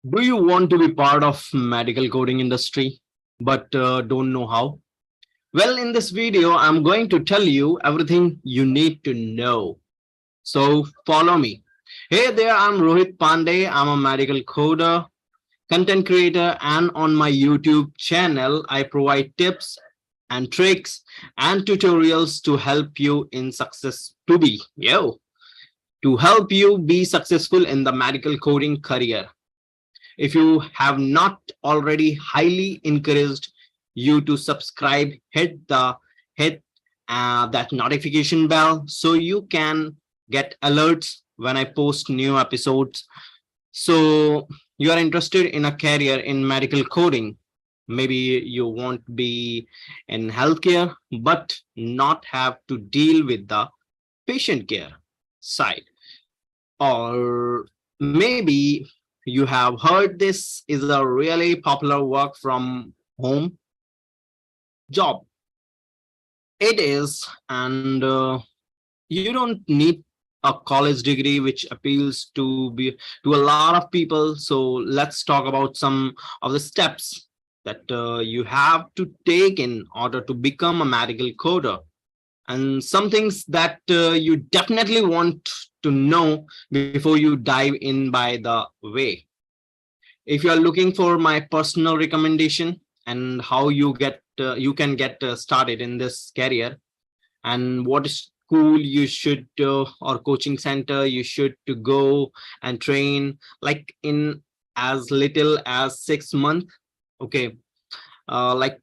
Do you want to be part of medical coding industry but don't know how? Well, in this video, I'm going to tell you everything you need to know. So follow me. Hey there, I'm Rohit Pandey. I'm a medical coder, content creator, and on my YouTube channel, I provide tips and tricks and tutorials to help you in success to help you be successful in the medical coding career. If you have not already, highly encouraged you to subscribe, hit that notification bell so you can get alerts when I post new episodes. So you are interested in a career in medical coding. Maybe you won't be in healthcare, but not have to deal with the patient care side. Or maybe you have heard this is a really popular work from home job. It is, and you don't need a college degree, which appeals to a lot of people. So let's talk about some of the steps that you have to take in order to become a medical coder, and some things that you definitely want to know before you dive in by the way. If you are looking for my personal recommendation and how you can get started in this career, and what school you should or coaching center you should to go and train like in as little as 6 months. Okay, like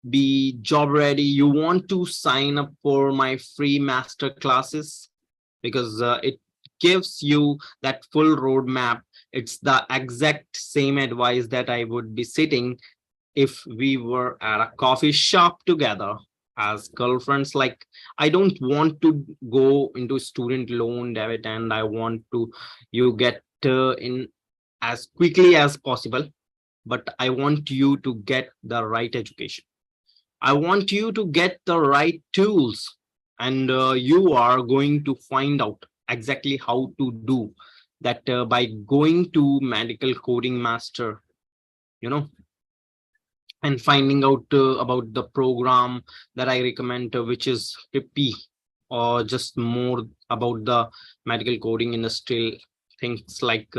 be job ready, you want to sign up for my free master classes because it gives you that full roadmap. It's the exact same advice that I would be sitting if we were at a coffee shop together as girlfriends. Like, I don't want to go into student loan debt, and I want to you get in as quickly as possible, but I want you to get the right education. I want you to get the right tools, and you are going to find out exactly how to do that by going to medical coding master, you know, and finding out about the program that I recommend, which is PIP, or just more about the medical coding industry, things like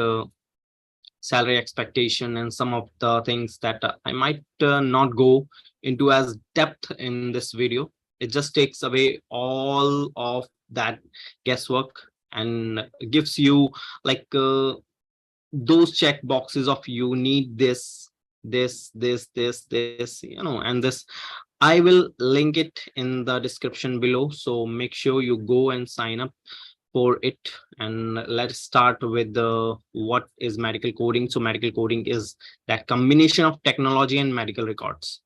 salary expectation and some of the things that I might not go into as depth in this video. It just takes away all of that guesswork and gives you like those check boxes of you need this, and this. I will link it in the description below, so make sure you go and sign up for it. And let's start with the what is medical coding. So medical coding is that combination of technology and medical records.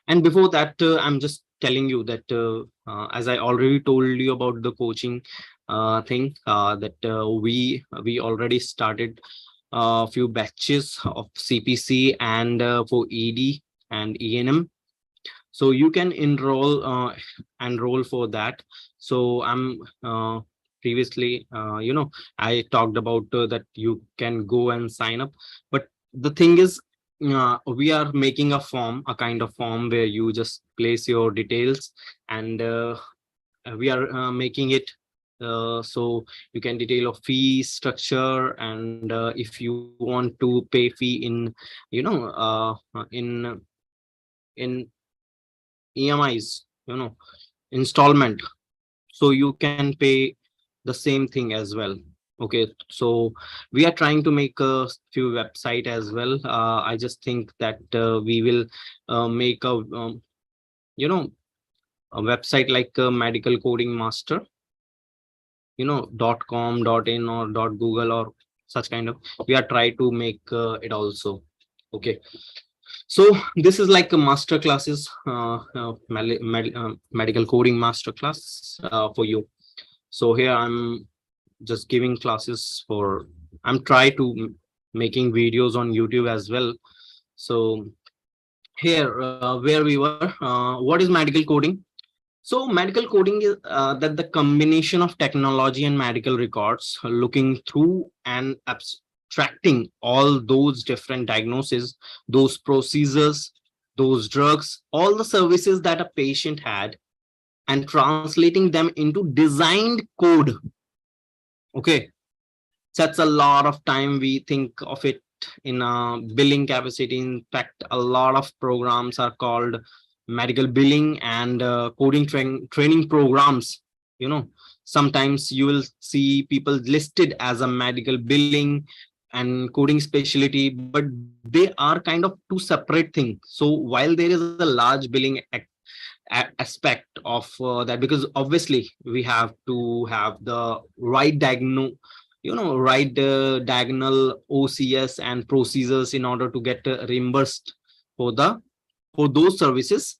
And before that, I'm just telling you that as I already told you about the coaching thing, that we already started a few batches of CPC and for ED and ENM. So you can enroll for that. So I'm previously, I talked about that you can go and sign up, but the thing is, we are making a form, a kind of form where you just place your details, and we are making it so you can detail of fee structure, and if you want to pay fee in, you know in EMIs, installment, so you can pay the same thing as well. Okay, so we are trying to make a few website as well. I just think that we will make you know a website like medical coding master, .com, .in, or .google, or such kind of. We are trying to make it also. Okay, so this is like a master classes, medical coding master class for you. So here I'm just giving classes for, I'm trying to making videos on YouTube as well. So here where we were, what is medical coding? So medical coding is that the combination of technology and medical records looking through an extracting all those different diagnoses, those procedures, those drugs, all the services that a patient had, and translating them into designed code. Okay, that's a lot of time. We think of it in a billing capacity. In fact, a lot of programs are called medical billing and coding training programs. You know, sometimes you will see people listed as a medical billing and coding specialty, but they are kind of two separate things. So while there is a large billing aspect of that, because obviously we have to have the right right diagonal OCS and procedures in order to get reimbursed for the for those services.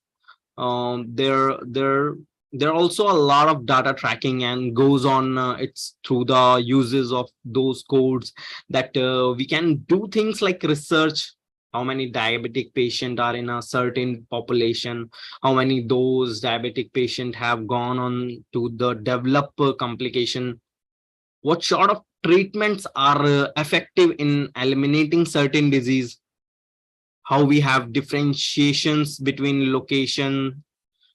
There are also a lot of data tracking and goes on. It's through the uses of those codes that we can do things like research how many diabetic patients are in a certain population, how many those diabetic patients have gone on to the develop complication, what sort of treatments are effective in eliminating certain disease, how we have differentiations between location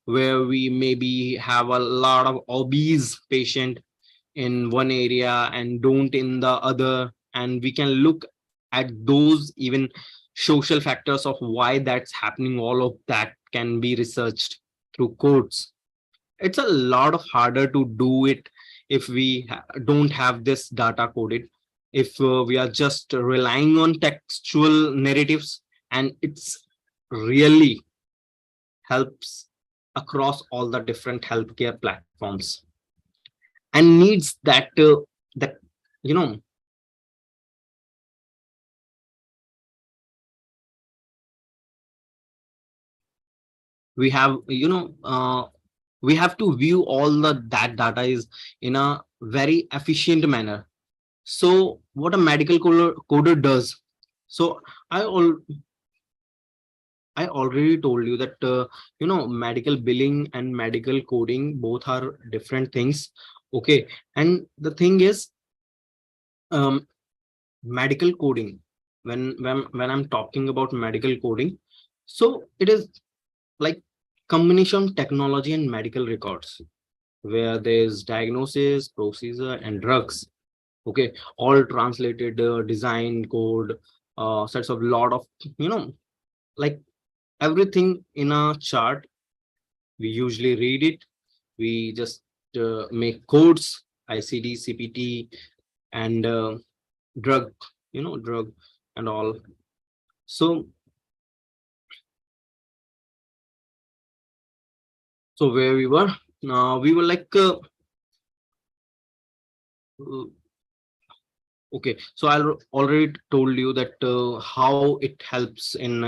where we maybe have a lot of obese patient in one area and don't in the other, and we can look at those even social factors of why that's happening. All of that can be researched through codes. It's a lot of harder to do it if we don't have this data coded, if we are just relying on textual narratives, and it's really helps across all the different healthcare platforms and needs that you know we have we have to view all that data is in a very efficient manner. So what a medical coder does, so i all I already told you that medical billing and medical coding both are different things. Okay, and the thing is, um, medical coding. When I'm talking about medical coding, so it is like combination technology and medical records, where there's diagnosis, procedure, and drugs. Okay, all translated, design code, sets of lot of like everything in a chart. We usually read it, we just make codes, ICD, CPT, and drug, drug and all. So where we were like uh, okay, so I already told you that how it helps in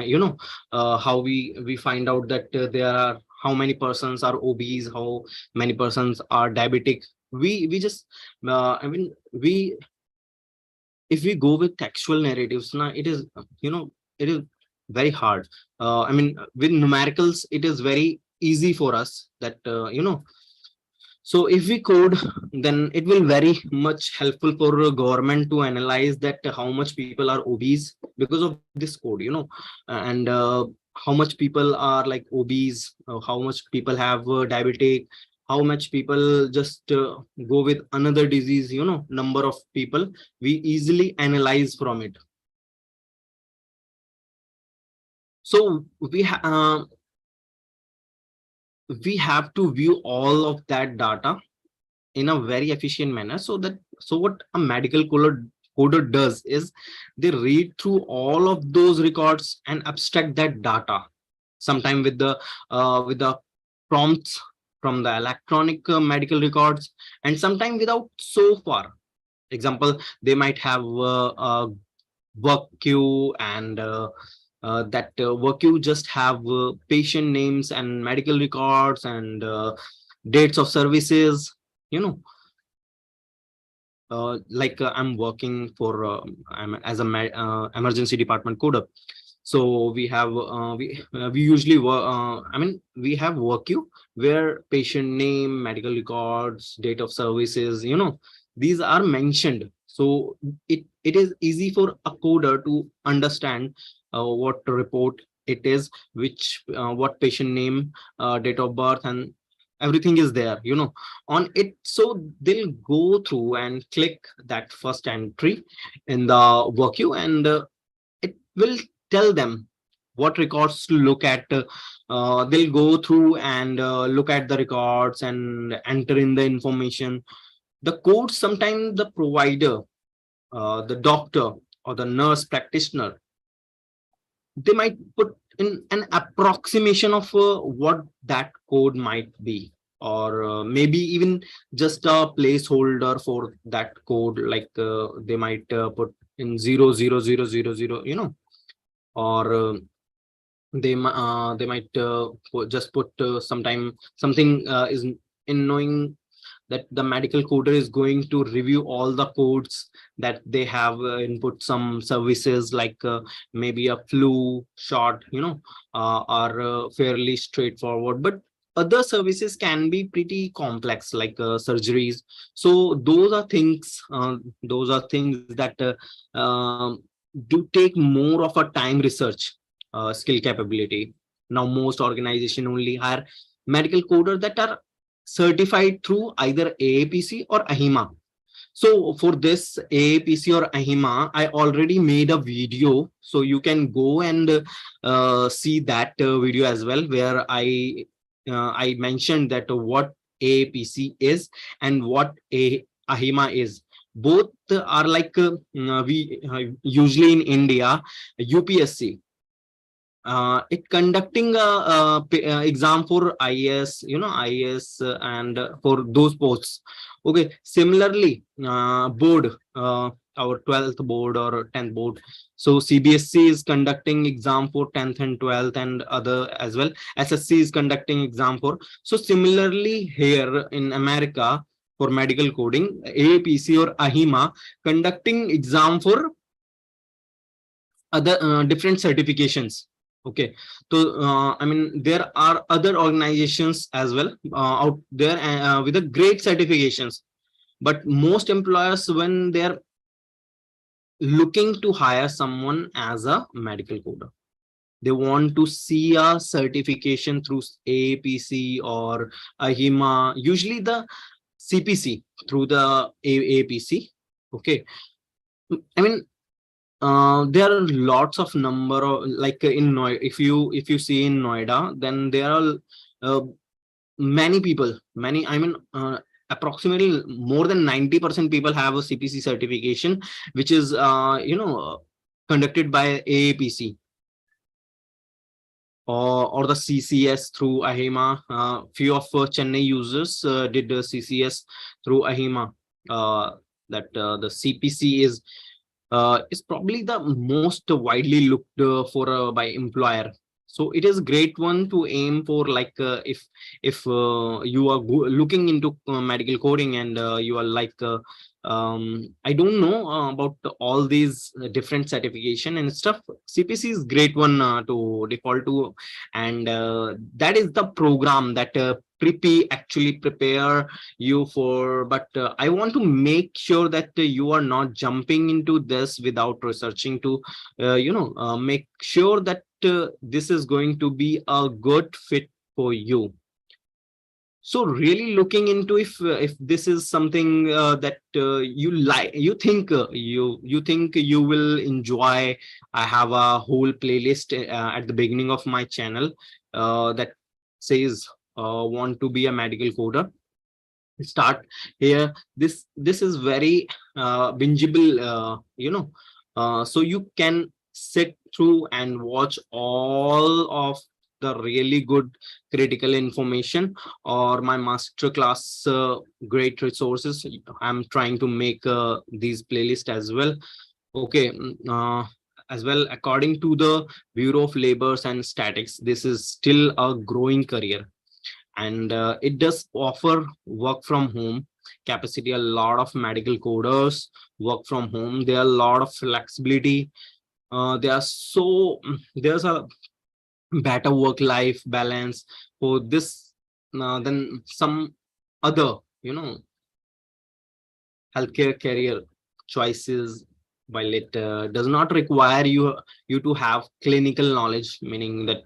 how we find out that there are how many persons are obese, how many persons are diabetic. We just I mean we if we go with textual narratives now, it is it is very hard. I mean, with numericals it is very easy for us that so if we code, then it will very much helpful for a government to analyze that how much people are obese because of this code, and how much people are like obese, how much people have diabetic, how much people just go with another disease, number of people we easily analyze from it. So we have to view all of that data in a very efficient manner, so what a medical coder does is they read through all of those records and abstract that data, sometime with the prompts from the electronic medical records, and sometime without. So far example, they might have a work queue, and that work queue just have patient names and medical records and dates of services, you know like I'm working for I'm as a emergency department coder. So we have we usually work I mean we have work queue where patient name, medical records, date of services, these are mentioned. So it is easy for a coder to understand what report it is, which what patient name, date of birth, and everything is there, on it. So they'll go through and click that first entry in the work queue, and it will tell them what records to look at. They'll go through and look at the records and enter in the information. The code, sometimes the provider, the doctor or the nurse practitioner, they might put in an approximation of what that code might be, or maybe even just a placeholder for that code, like they might put in 00000, or they might just put sometime something is in knowing that the medical coder is going to review all the codes that they have input. Some services like maybe a flu shot, are fairly straightforward, but other services can be pretty complex, like surgeries. So those are things that do take more of a time research, skill capability. Now most organization only hire medical coder that are certified through either AAPC or AHIMA. So for this AAPC or AHIMA, I already made a video, so you can go and see that video as well, where I mentioned that what AAPC is and what AHIMA is. Both are like we usually in India, UPSC, it conducting a exam for IAS, IAS, and for those posts. Okay, similarly, board, our 12th board or 10th board. So CBSC is conducting exam for 10th and 12th, and other as well. SSC is conducting exam for. So similarly here in America, for medical coding, AAPC or AHIMA conducting exam for other different certifications. Okay, so I mean, there are other organizations as well out there with the great certifications, but most employers, when they're looking to hire someone as a medical coder, they want to see a certification through AAPC or AHIMA, usually the CPC through the AAPC. Okay, I mean, there are lots of number of, like in Noida, if you see in Noida, then there are uh, many people, many, I mean, approximately more than 90% people have a CPC certification, which is conducted by AAPC, or the CCS through AHIMA. Few of Chennai users did the CCS through AHIMA. That the CPC is probably the most widely looked for by employer. So it is great one to aim for, like if you are looking into medical coding, and you are like I don't know about all these different certification and stuff. CPC is great one to default to, and that is the program that Preppy actually prepare you for. But I want to make sure that you are not jumping into this without researching to make sure that this is going to be a good fit for you. So really looking into if this is something that you like, you think you will enjoy. I have a whole playlist at the beginning of my channel that says want to be a medical coder. Start here. This is very bingeable, so you can sit through and watch all of the really good critical information, or my master class great resources. I'm trying to make these playlists as well. Okay, as well, according to the Bureau of Labor and Statistics, this is still a growing career, and it does offer work from home capacity. A lot of medical coders work from home. There are a lot of flexibility. There's a better work life balance for this than some other healthcare career. choices, while it does not require you to have clinical knowledge, meaning that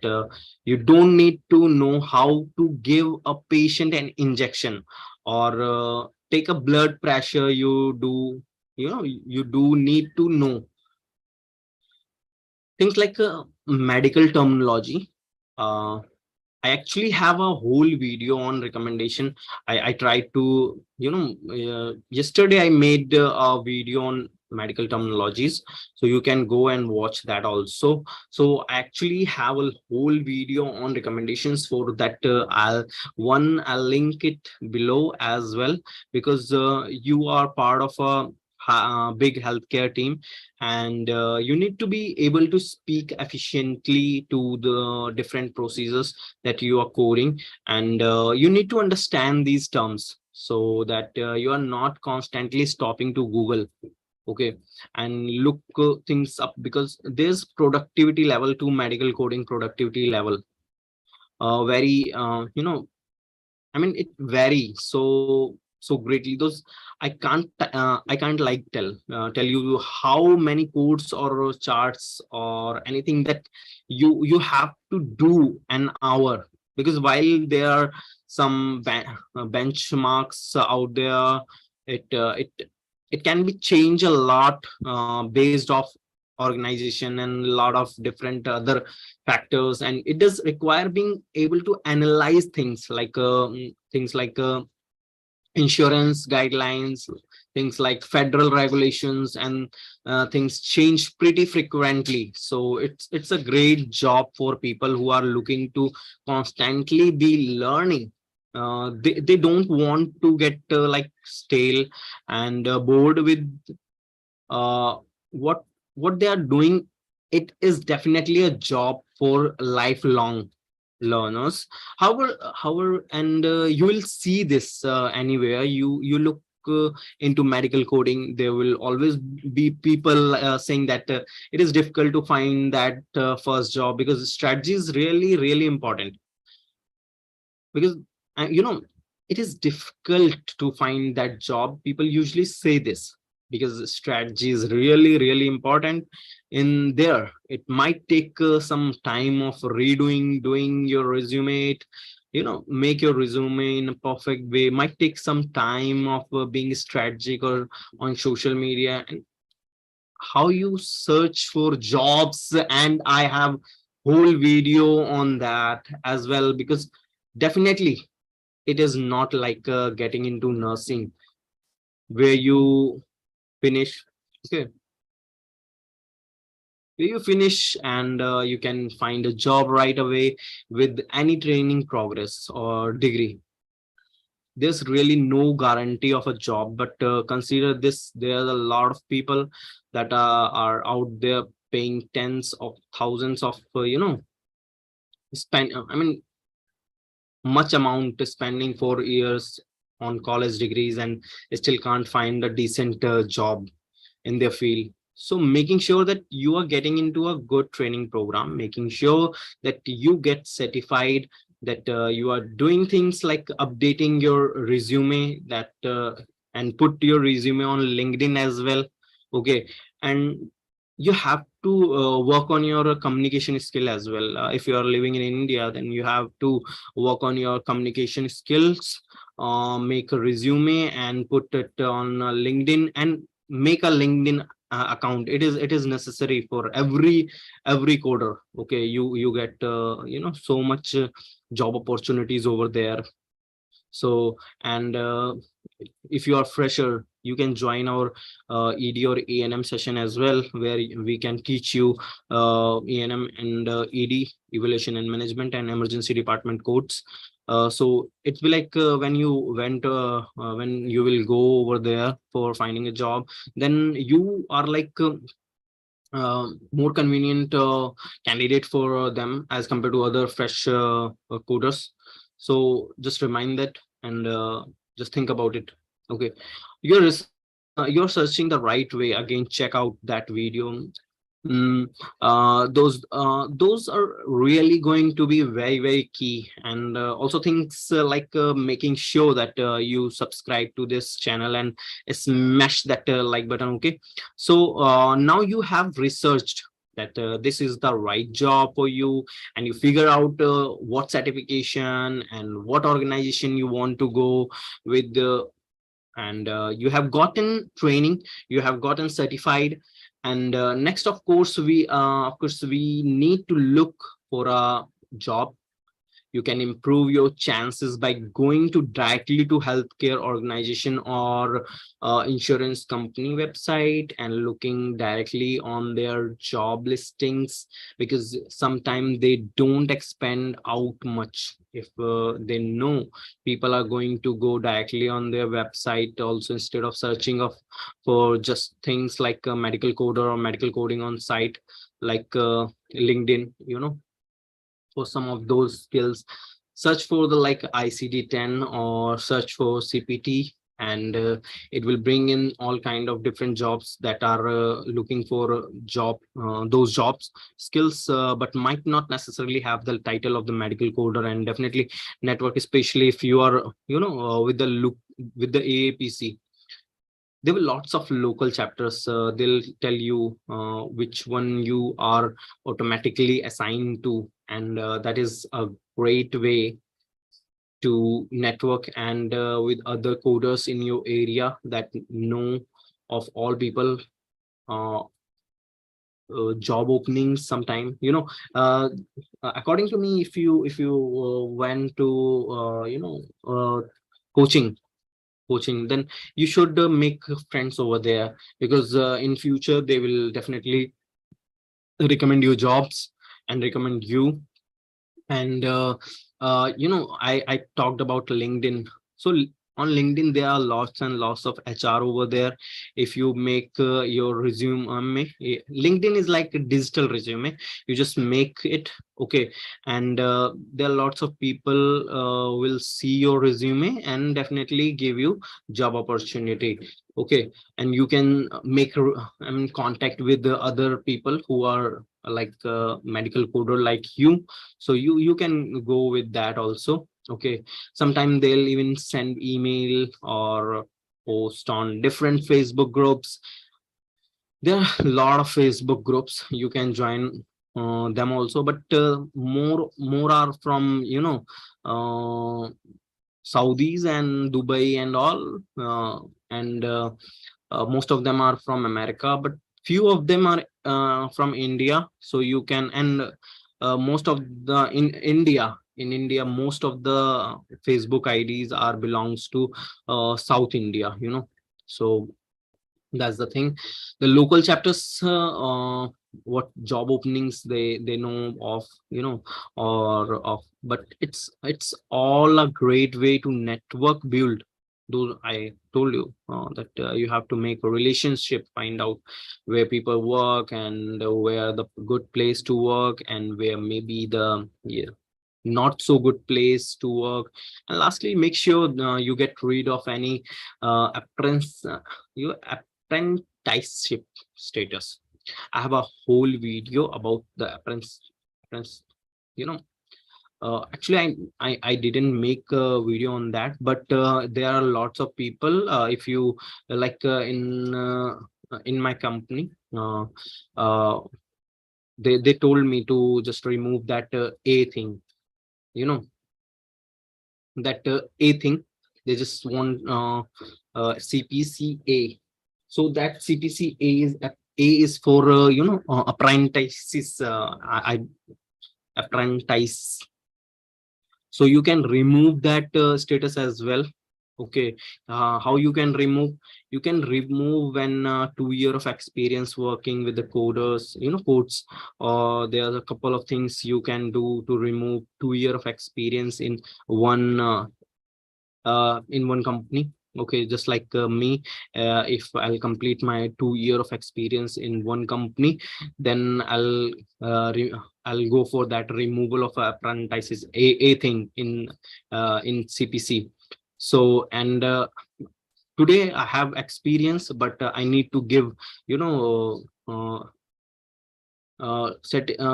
you don't need to know how to give a patient an injection or take a blood pressure. You do need to know things like medical terminology. uh, I actually have a whole video on recommendation. I tried to, yesterday I made a video on medical terminologies. So you can go and watch that also. So I actually have a whole video on recommendations for that. I'll link it below as well, because you are part of a big healthcare team, and you need to be able to speak efficiently to the different procedures that you are coding, and you need to understand these terms so that you are not constantly stopping to Google, okay, and look things up, because there's productivity level to medical coding productivity level, very I mean, it varies so greatly. Those I can't like tell you how many codes or charts or anything that you have to do an hour, because while there are some benchmarks out there, it it can be changed a lot based off organization and a lot of different other factors, and it does require being able to analyze things like insurance guidelines, things like federal regulations, and things change pretty frequently. So it's a great job for people who are looking to constantly be learning. They don't want to get like stale and bored with uh, what what they are doing. It is definitely a job for lifelong learners. However, and you will see this anywhere you look into medical coding. There will always be people saying that it is difficult to find that first job, because strategy is really important. Because it is difficult to find that job. People usually say this because strategy is really important in there. It might take some time of redoing doing your resume. Make your resume in a perfect way might take some time of being strategic or on social media, and how you search for jobs. And I have whole video on that as well, because definitely it is not like getting into nursing where you finish, okay, where you finish and you can find a job right away with any training progress or degree. There's really no guarantee of a job, but consider this: there are a lot of people that are out there paying tens of thousands of spend I mean much amount spending for years on college degrees, and still can't find a decent job in their field. So making sure that you are getting into a good training program, making sure that you get certified, that you are doing things like updating your resume, that and put your resume on LinkedIn as well, okay. And you have to work on your communication skill as well. If you are living in India, then you have to work on your communication skills, make a resume and put it on LinkedIn, and make a LinkedIn account. It is necessary for every coder, okay. You get so much job opportunities over there. So, and if you are fresher, you can join our ED or ENM session as well, where we can teach you ENM and ED, evaluation and management, and emergency department codes. So it's be like when you will go over there for finding a job, then you are like more convenient candidate for them as compared to other fresh coders. So just remind that, and just think about it, okay. You're searching the right way. Again, check out that video. Those are really going to be very key, and also things like making sure that you subscribe to this channel and smash that like button. Okay, so now you have researched that this is the right job for you, and you figure out what certification and what organization you want to go with, and you have gotten training, you have gotten certified, and next of course we need to look for a job. You can improve your chances by going to directly to healthcare organization or insurance company website and looking directly on their job listings, because sometimes they don't expand out much. If they know people are going to go directly on their website also, instead of searching of for just things like medical coder or medical coding on site like LinkedIn, for some of those skills, search for the like ICD-10 or search for CPT, and it will bring in all kind of different jobs that are looking for those jobs skills, but might not necessarily have the title of the medical coder. And definitely network, especially if you are with the look with the AAPC, there were lots of local chapters. They'll tell you which one you are automatically assigned to, and that is a great way to network and with other coders in your area that know of all people uh, job openings sometime. According to me, if you went to coaching then you should make friends over there, because in future they will definitely recommend you jobs and recommend you. And I talked about LinkedIn. So on LinkedIn there are lots and lots of HR over there. If you make your resume, LinkedIn is like a digital resume. You just make it. Okay, and there are lots of people will see your resume and definitely give you job opportunity. Okay, and you can make contact with the other people who are like medical coder like you, so you can go with that also. Okay, sometimes they'll even send email or post on different Facebook groups. There are a lot of Facebook groups, you can join them also, but more are from Saudis and Dubai and all, and most of them are from America, but few of them are from India. So you can, and most of the in India, most of the Facebook IDs are belongs to South India. So that's the thing. The local chapters, what job openings they know of, or of, but it's all a great way to network build. Those I told you that you have to make a relationship, find out where people work, and where the good place to work, and where maybe the, yeah, not so good place to work. And lastly, make sure you get rid of any your apprenticeship status. I have a whole video about the apprentice you know actually I didn't make a video on that, but there are lots of people, if you like in my company, they told me to just remove that a thing, you know that a thing. They just want CPCA. So that CPCA is A is for apprentices, apprentice. So you can remove that status as well. Okay, how you can remove? You can remove when 2 year of experience working with the coders, codes. There's a couple of things you can do to remove 2 year of experience in one company. Okay, just like me, if I'll complete my 2 year of experience in one company, then I'll go for that removal of apprentices, a thing in CPC. So, and today I have experience, but I need to give, you know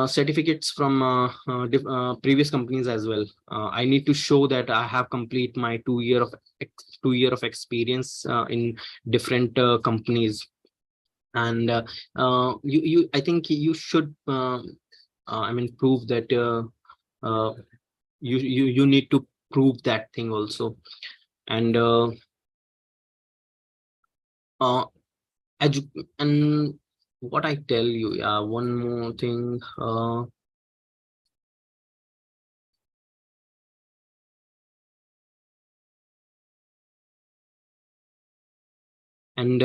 certificates from previous companies as well. I need to show that I have complete my 2 year of experience in different companies. And you I think you should I mean prove that uh, you need to prove that thing also. And uh, and what I tell you, yeah, one more thing. And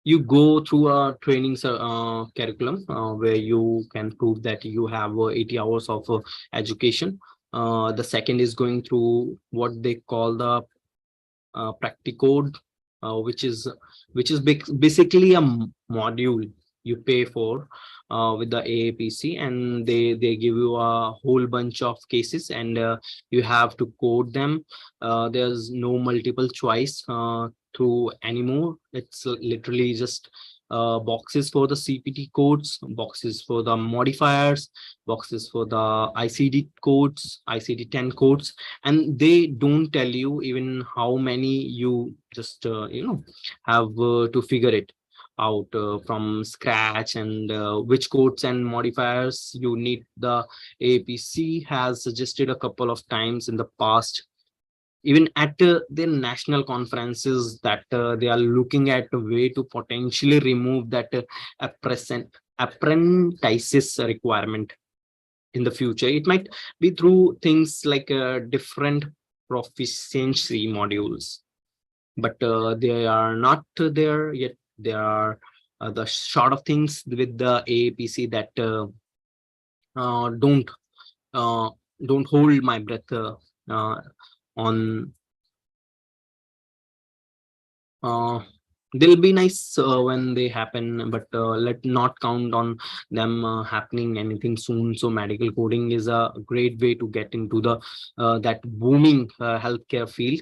you go through a training curriculum where you can prove that you have 80 hours of education. The second is going through what they call the Practicode, which is basically a module you pay for with the AAPC, and they give you a whole bunch of cases, and you have to code them. There's no multiple choice through anymore. It's literally just boxes for the CPT codes, boxes for the modifiers, boxes for the ICD codes, ICD-10 codes, and they don't tell you even how many you just have to figure it out from scratch, and which codes and modifiers you need. The APC has suggested a couple of times in the past, even at their national conferences, that they are looking at a way to potentially remove that apprentices requirement in the future. It might be through things like different proficiency modules, but they are not there yet. There are the sort of things with the AAPC that uh, don't uh, don't hold my breath uh, on. uh, they'll be nice when they happen, but let not count on them happening anything soon. So medical coding is a great way to get into the that booming healthcare field.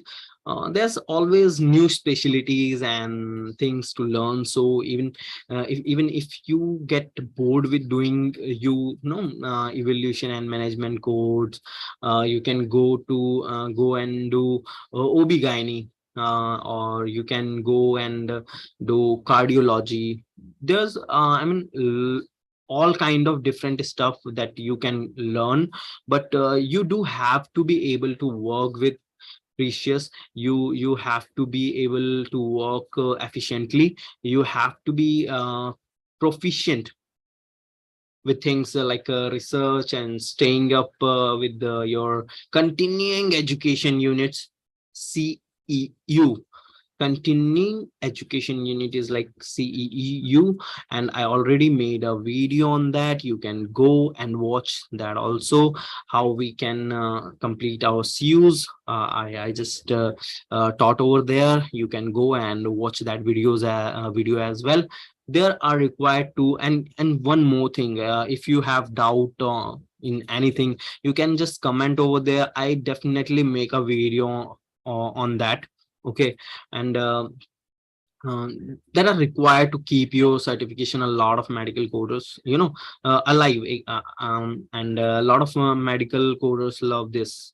There's always new specialties and things to learn. So even if you get bored with doing evolution and management codes, you can go and do OB-GYN, or you can go and do cardiology. There's all kind of different stuff that you can learn, but you do have to be able to work with precious. You have to be able to work efficiently. You have to be proficient with things like research and staying up with your continuing education units, CEU. Continuing education unit is like CEU, and I already made a video on that. You can go and watch that also, how we can complete our CUs. I just taught over there. You can go and watch that video as well. There are required to. And one more thing, if you have doubt in anything, you can just comment over there. I definitely make a video on that. Okay. And that are required to keep your certification. A lot of medical coders alive, and a lot of medical coders love this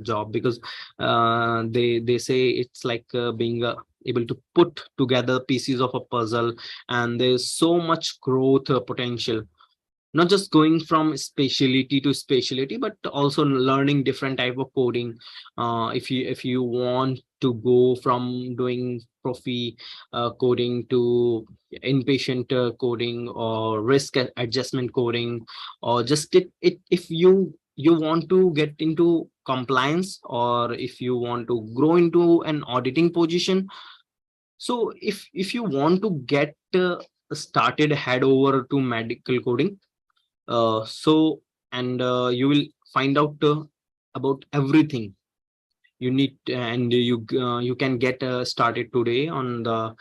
job, because they say it's like being able to put together pieces of a puzzle, and there's so much growth potential, not just going from specialty to specialty, but also learning different type of coding. If you want to go from doing profi coding to inpatient coding, or risk adjustment coding, or just if you want to get into compliance, or if you want to grow into an auditing position. So if you want to get started, head over to medical coding. So and you will find out about everything you need, and you can get started today on the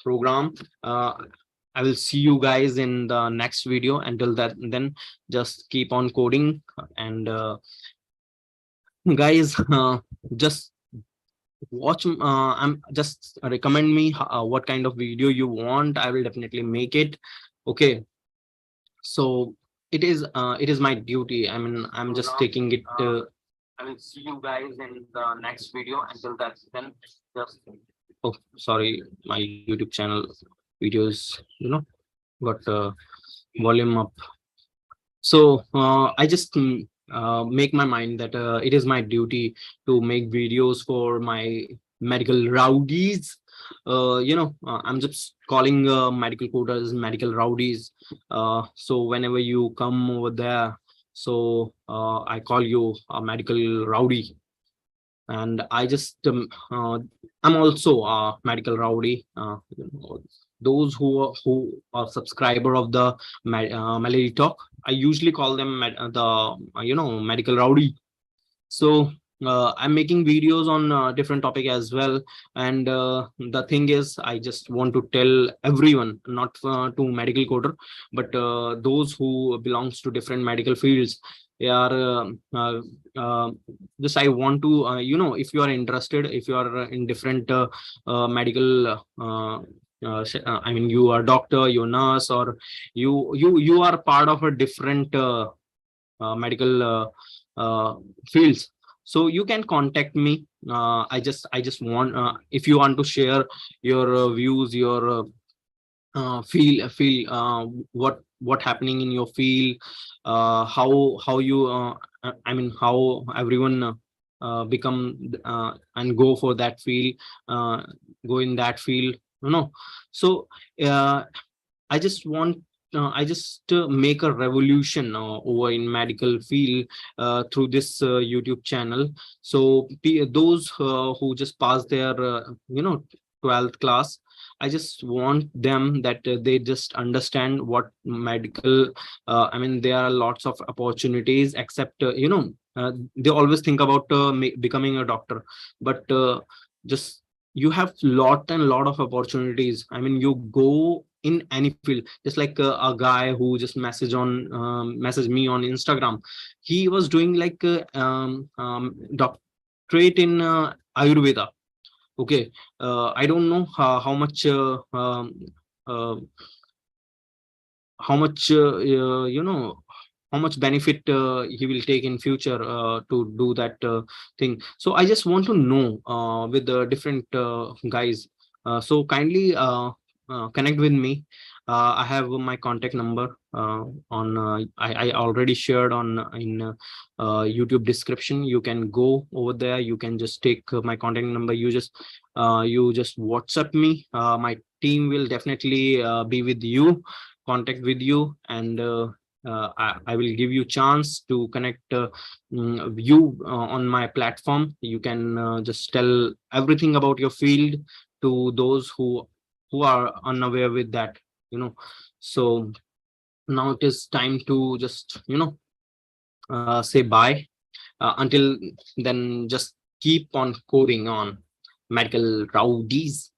program. I will see you guys in the next video. Until that, then just keep on coding. And guys, just watch. I'm just recommend me what kind of video you want. I will definitely make it. Okay, so it is my duty. I mean, I'm just taking it. I will see you guys in the next video. Until that, then just, oh, sorry, my YouTube channel videos, got volume up. So I just make my mind that it is my duty to make videos for my medical rowdies. I'm just calling medical coders medical rowdies. So whenever you come over there, so I call you a medical rowdy. And I just I'm also a medical rowdy. Those who are subscriber of the Malady Talk, I usually call them medical rowdy. So I'm making videos on different topic as well. And the thing is, I just want to tell everyone, not to medical coder, but those who belongs to different medical fields. They are just I want to if you are interested, if you are in different medical I mean, you are doctor, you nurse, or you are part of a different medical fields, so you can contact me. I just want, if you want to share your views, your feel what happening in your field, how you I mean, how everyone become and go for that field, uh, go in that field, so uh, I just want, I just make a revolution over in medical field through this YouTube channel. So those who just passed their 12th class, I just want them that they just understand what medical. I mean, there are lots of opportunities. Except they always think about becoming a doctor, but just you have lot and lot of opportunities. I mean, you go in any field, just like a guy who just message me on Instagram. He was doing like doctorate in Ayurveda. Okay, I don't know uh, how much how much benefit he will take in future to do that thing. So I just want to know with the different guys. So kindly connect with me. I have my contact number on I already shared on in YouTube description. You can go over there, you can just take my contact number. You just WhatsApp me. My team will definitely be with you, contact with you, and I will give you chance to connect you on my platform. You can just tell everything about your field to those who are unaware with that, so now it is time to just say bye. Until then, just keep on coding on medical rowdies.